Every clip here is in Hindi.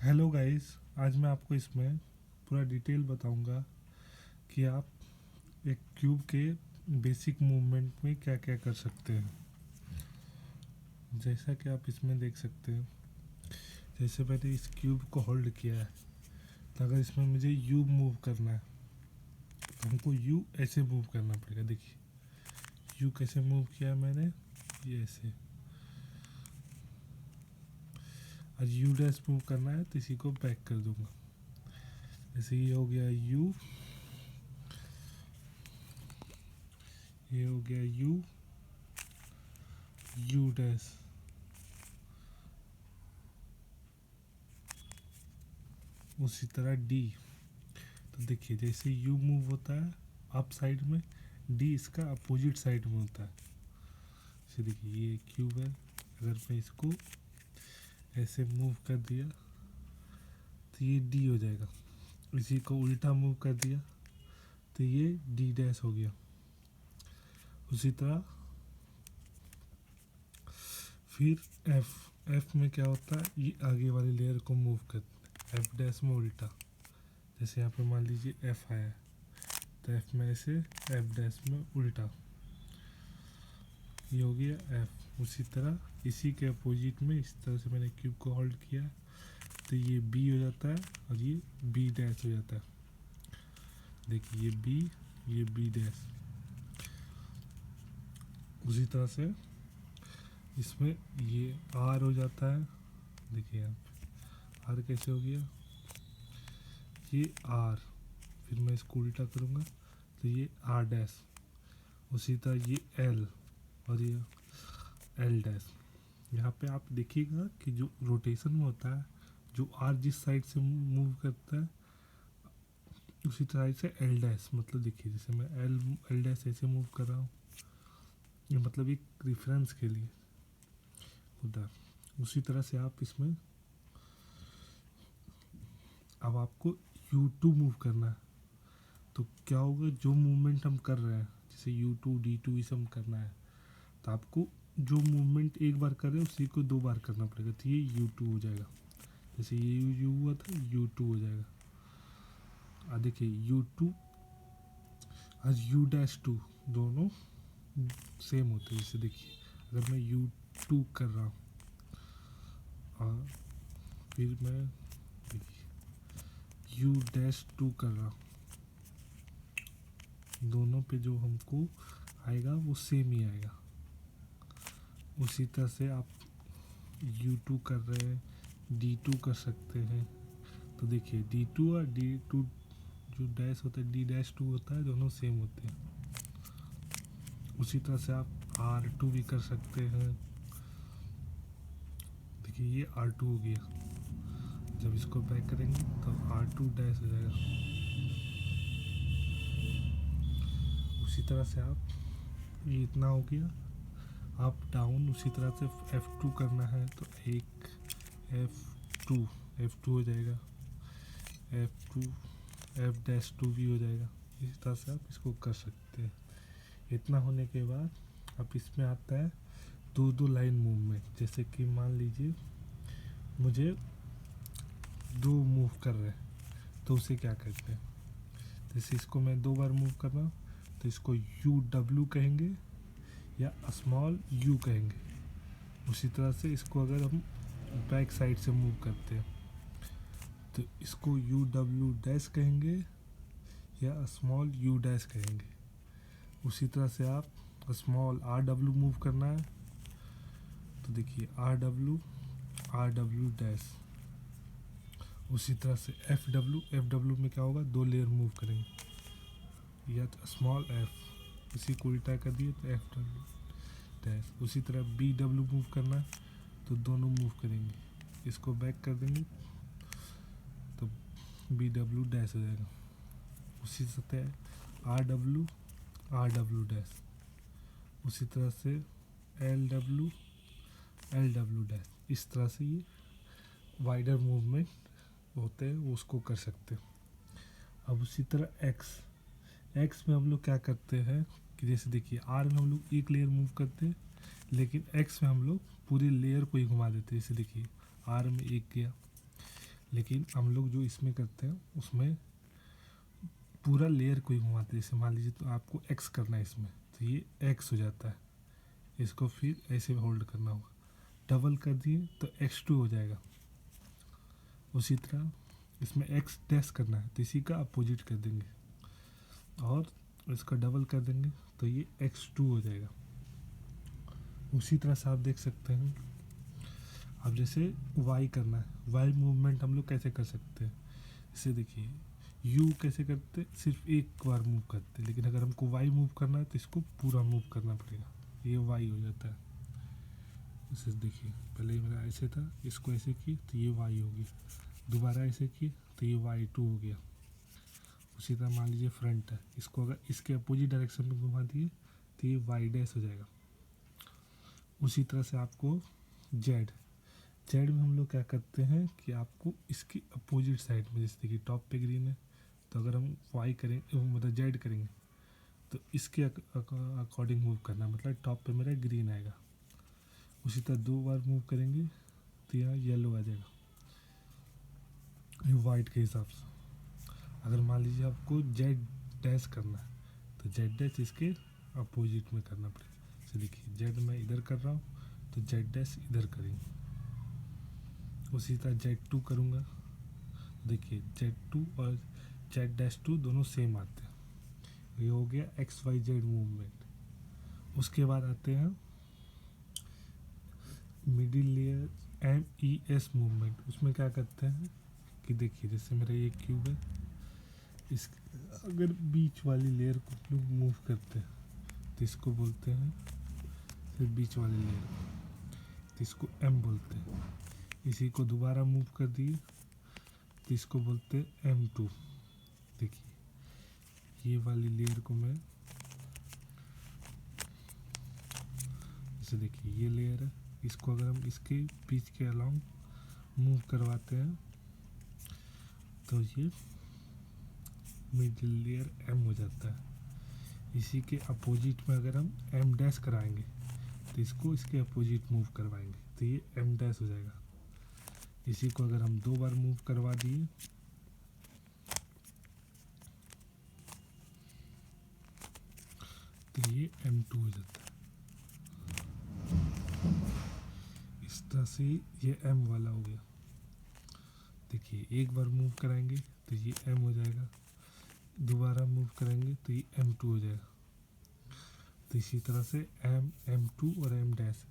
Hello guys. आज मैं आपको इसमें पूरा डिटेल बताऊंगा कि आप एक क्यूब के बेसिक मूवमेंट में क्या क्या कर सकते हैं। जैसा कि आप इसमें देख सकते हैं, जैसे मैंने इस क्यूब को होल्ड किया है, तो अगर इसमें मुझे यू मूव करना है तो हमको यू ऐसे मूव करना पड़ेगा। देखिए यू कैसे मूव किया है मैंने, ये ऐसे। आज यू डैश मूव करना है तो इसी को बैक कर दूंगा। जैसे ये हो गया यू, ये हो गया यू, यू डैश। उसी तरह डी। तो देखिए जैसे यू मूव होता है अप साइड में, डी इसका अपोजिट साइड में होता है। जैसे देखिए ये क्यूब है, अगर मैं इसको ऐसे मूव कर दिया तो ये डी हो जाएगा। इसी को उल्टा मूव कर दिया तो ये डी डैश हो गया। उसी तरह फिर एफ में क्या होता है, ये आगे वाली लेयर को मूव करते हैं एफ डैश में उल्टा। जैसे यहाँ पे मान लीजिए एफ आया है तो एफ में ऐसे एफ डैश में उल्टा, ये हो गया एफ। उसी तरह इसी के अपोजिट में इस तरह से मैंने क्यूब को होल्ड किया तो ये बी हो जाता है और ये बी डैश हो जाता है। देखिए ये बी डैश। उसी तरह से इसमें ये आर हो जाता है। देखिए यहाँ पे आर कैसे हो गया, ये आर, फिर मैं इसको उल्टा करूँगा तो ये आर डैश। उसी तरह ये एल और ये एल डैश। यहाँ पे आप देखिएगा कि जो रोटेशन में होता है, जो आर जिस साइड से मूव करता है उसी तरह से एल डैश, मतलब देखिए जैसे मैं एल डैश ऐसे मूव कर रहा हूँ, ये मतलब एक रेफरेंस के लिए उधर। उसी तरह से आप इसमें अब आपको U2 मूव करना है तो क्या होगा, जो मूवमेंट हम कर रहे हैं जैसे U2 D2 ये सब करना है तो आपको जो मूवमेंट एक बार कर रहे हैं उसी को दो बार करना पड़ेगा तो ये U2 हो जाएगा। जैसे ये यू हुआ था U2 हो जाएगा। देखिए U2 आज U डैश टू दोनों सेम होते हैं। जैसे देखिए अगर मैं U2 कर रहा हूँ और फिर मैं U डैश टू कर रहा हूँ, दोनों पे जो हमको आएगा वो सेम ही आएगा। उसी तरह से आप U2 कर रहे हैं D2 कर सकते हैं। तो देखिए D2 और D2 जो डैश होता है D डैश टू होता है, दोनों सेम होते हैं। उसी तरह से आप R2 भी कर सकते हैं। देखिए ये R2 हो गया, जब इसको बैक करेंगे तो R2 डैश हो जाएगा। उसी तरह से आप, ये इतना हो गया अप डाउन। उसी तरह से F2 करना है तो एक F2 हो जाएगा, F2 F डैश टू भी हो जाएगा। इस तरह से आप इसको कर सकते हैं। इतना होने के बाद अब इसमें आता है दो दो लाइन मूवमेंट। जैसे कि मान लीजिए मुझे दो मूव कर रहे हैं तो उसे क्या कहते हैं, जैसे इसको मैं दो बार मूव कर रहा हूँ तो इसको यू डब्ल्यू कहेंगे या स्मॉल यू कहेंगे। उसी तरह से इसको अगर हम बैक साइड से मूव करते हैं तो इसको यू डब्ल्यू डैश कहेंगे या स्मॉल यू डैश कहेंगे। उसी तरह से आप स्मॉल आर डब्ल्यू मूव करना है तो देखिए आर डब्ल्यू डैश। उसी तरह से एफ डब्ल्यू में क्या होगा, दो लेयर मूव करेंगे या तो स्मॉल एफ, इसी को उल्टा कर दिए तो एफ डब्ल्यू डैश। उसी तरह बी डब्ल्यू मूव करना है तो दोनों मूव करेंगे, इसको बैक कर देंगे तो बी डब्ल्यू डैश हो जाएगा। उसी तरह आर डब्ल्यू डैश। उसी तरह से एल डब्ल्यू डैश। इस तरह से ये वाइडर मूवमेंट होते हैं, वो उसको कर सकते हैं। अब उसी तरह एक्स में हम लोग क्या करते हैं कि जैसे देखिए आर में हम लोग एक लेयर मूव करते हैं, लेकिन एक्स में हम लोग पूरी लेयर को ही घुमा देते हैं। जैसे देखिए आर में एक गया, लेकिन हम लोग जो इसमें करते हैं उसमें पूरा लेयर को ही घुमाते हैं। जैसे मान लीजिए तो आपको एक्स करना है इसमें, तो ये एक्स हो जाता है, इसको फिर ऐसे होल्ड करना होगा, डबल कर दिए तो x2 हो जाएगा। उसी तरह इसमें एक्स डैश करना है तो इसी का अपोजिट कर देंगे और इसका डबल कर देंगे तो ये x2 हो जाएगा। उसी तरह से आप देख सकते हैं, अब जैसे y करना है, y मूवमेंट हम लोग कैसे कर सकते हैं, इसे देखिए u कैसे करते, सिर्फ एक बार मूव करते, लेकिन अगर हमको y मूव करना है तो इसको पूरा मूव करना पड़ेगा, ये y हो जाता है। इसे देखिए पहले मेरा ऐसे था, इसको ऐसे किए तो ये y हो गया, दोबारा ऐसे किए तो ये y2 हो गया। उसी तरह मान लीजिए फ्रंट है, इसको अगर इसके अपोजिट डायरेक्शन में घुमा दिए तो ये y डैश हो जाएगा। उसी तरह से आपको जेड में हम लोग क्या करते हैं कि आपको इसकी अपोजिट साइड में, जैसे देखिए टॉप पे ग्रीन है तो अगर हम वाई करेंगे मतलब जेड करेंगे तो इसके अकॉर्डिंग मूव करना, मतलब टॉप पे मेरा ग्रीन आएगा। उसी तरह 2 बार मूव करेंगे तो यहाँ येलो आ जाएगा, ये वाइट के हिसाब से। अगर मान लीजिए आपको जेड डैश करना है तो जेड डैश इसके अपोजिट में करना पड़ेगा। तो देखिए जेड मैं इधर कर रहा हूँ तो जेड डैश इधर करेंगे। उसी तरह Z2 करूँगा, देखिए Z2 और Z-2 दोनों सेम आते हैं, ये हो गया XYZ मूवमेंट। उसके बाद आते हैं मिडिल लेयर MES मूवमेंट। उसमें क्या करते हैं कि देखिए जैसे मेरा ये क्यूब है, इस अगर बीच वाली लेयर को लोग मूव करते हैं तो इसको बोलते हैं, फिर बीच वाली लेयर तो इसको M बोलते हैं। इसी को दोबारा मूव कर दिए तो इसको बोलते हैं M2। देखिए ये वाली लेयर को मैं, जैसे देखिए ये लेयर है, इसको अगर हम इसके बीच के अलाउंग मूव करवाते हैं तो ये मिडिल लेयर M हो जाता है। इसी के अपोजिट में अगर हम M डैश कराएंगे तो इसको इसके अपोजिट मूव करवाएंगे तो ये M डैश हो जाएगा। इसी को अगर हम 2 बार मूव करवा दिए तो ये M2 हो जाता है। इस तरह से ये M वाला हो गया। देखिए एक बार मूव कराएंगे तो ये M हो जाएगा, दोबारा मूव करेंगे तो ये M2 हो जाएगा। तो इसी तरह से M, M2 और M डैश।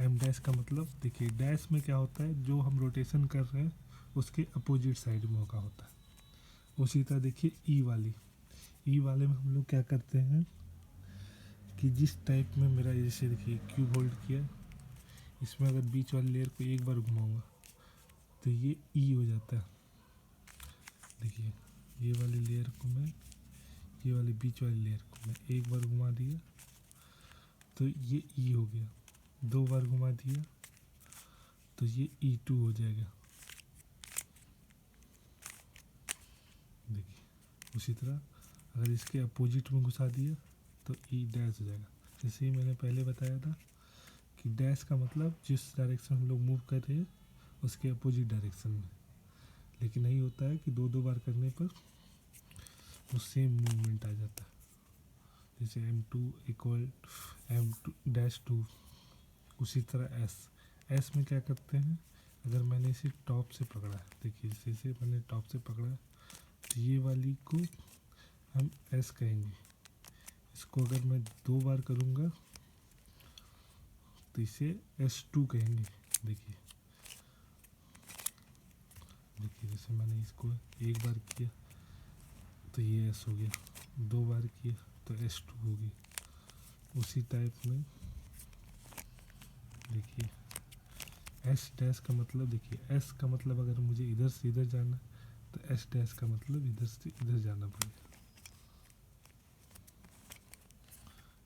M डैश का मतलब देखिए डैश में क्या होता है, जो हम रोटेशन कर रहे हैं उसके अपोजिट साइड में का होता है। उसी तरह देखिए E वाले में हम लोग क्या करते हैं कि जिस टाइप में मेरा, जैसे देखिए क्यूब होल्ड किया, इसमें अगर बीच वाली लेयर को एक बार घुमाऊंगा तो ये E हो जाता है। देखिए ये वाली लेयर को मैं, ये वाली बीच वाली लेयर को मैं एक बार घुमा दिया तो ये E हो गया, 2 बार घुमा दिया तो ये E2 हो जाएगा। देखिए उसी तरह अगर इसके अपोजिट में घुसा दिया तो E डैश हो जाएगा। जैसे ही मैंने पहले बताया था कि डैश का मतलब जिस डायरेक्शन हम लोग मूव कर रहे हैं उसके अपोजिट डायरेक्शन में, लेकिन नहीं होता है कि 2 बार करने पर वो सेम मूवमेंट आ जाता है। जैसे M2 इक्वल M2-2। उसी तरह S में क्या करते हैं, अगर मैंने इसे टॉप से पकड़ा है, देखिए जैसे मैंने टॉप से पकड़ा है तो ये वाली को हम S कहेंगे। इसको अगर मैं 2 बार करूँगा तो इसे S2 कहेंगे। देखिए जैसे मैंने इसको एक बार किया तो ये S हो गया, 2 बार किया तो S2 होगी। उसी टाइप में देखिए S डैश का मतलब, देखिए S का मतलब अगर मुझे इधर से इधर जाना तो S डैश का मतलब इधर से इधर जाना पड़ेगा।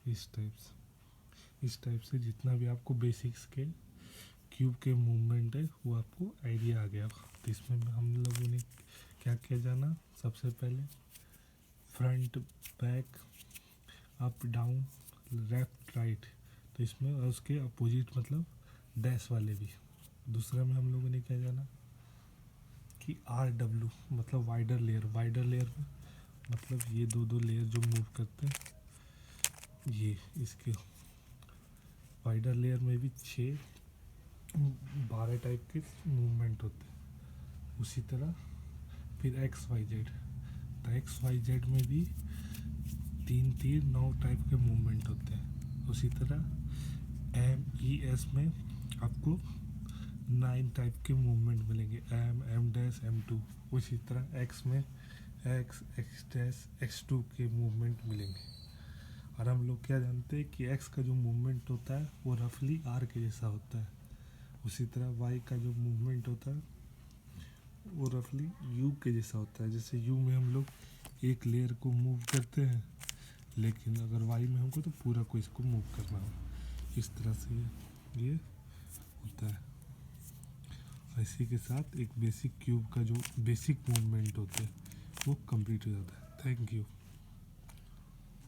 इस टाइप से जितना भी आपको बेसिक्स के क्यूब के मूवमेंट है वो आपको आइडिया आ गया। तो इसमें हम लोगों ने क्या किया जाना, सबसे पहले front back up down left right, तो इसमें और उसके अपोजिट मतलब डैश वाले भी। दूसरा में हम लोगों ने क्या जाना कि कि आर डब्ल्यू मतलब वाइडर लेयर में मतलब ये दो लेयर जो मूव करते हैं, ये इसके वाइडर लेयर में भी 12 टाइप के मूवमेंट होते हैं। उसी तरह फिर एक्स वाई जेड, तो एक्स वाई जेड में भी 9 टाइप के मूवमेंट होते हैं। उसी तरह एम ई एस में आपको 9 टाइप के मूवमेंट मिलेंगे, एम डैश M2। उसी तरह एक्स में एक्स डैश X2 के मूवमेंट मिलेंगे। और हम लोग क्या जानते हैं कि एक्स का जो मूवमेंट होता है वो रफली आर के जैसा होता है। उसी तरह वाई का जो मूवमेंट होता है वो रफली यू के जैसा होता है। जैसे यू में हम लोग एक लेयर को मूव करते हैं, लेकिन अगर वाई में हमको तो पूरा को इसको मूव करना हो। इस तरह से ये होता है। इसी के साथ एक बेसिक क्यूब का जो बेसिक मूवमेंट होते हैं वो कंप्लीट हो जाता है। Thank you.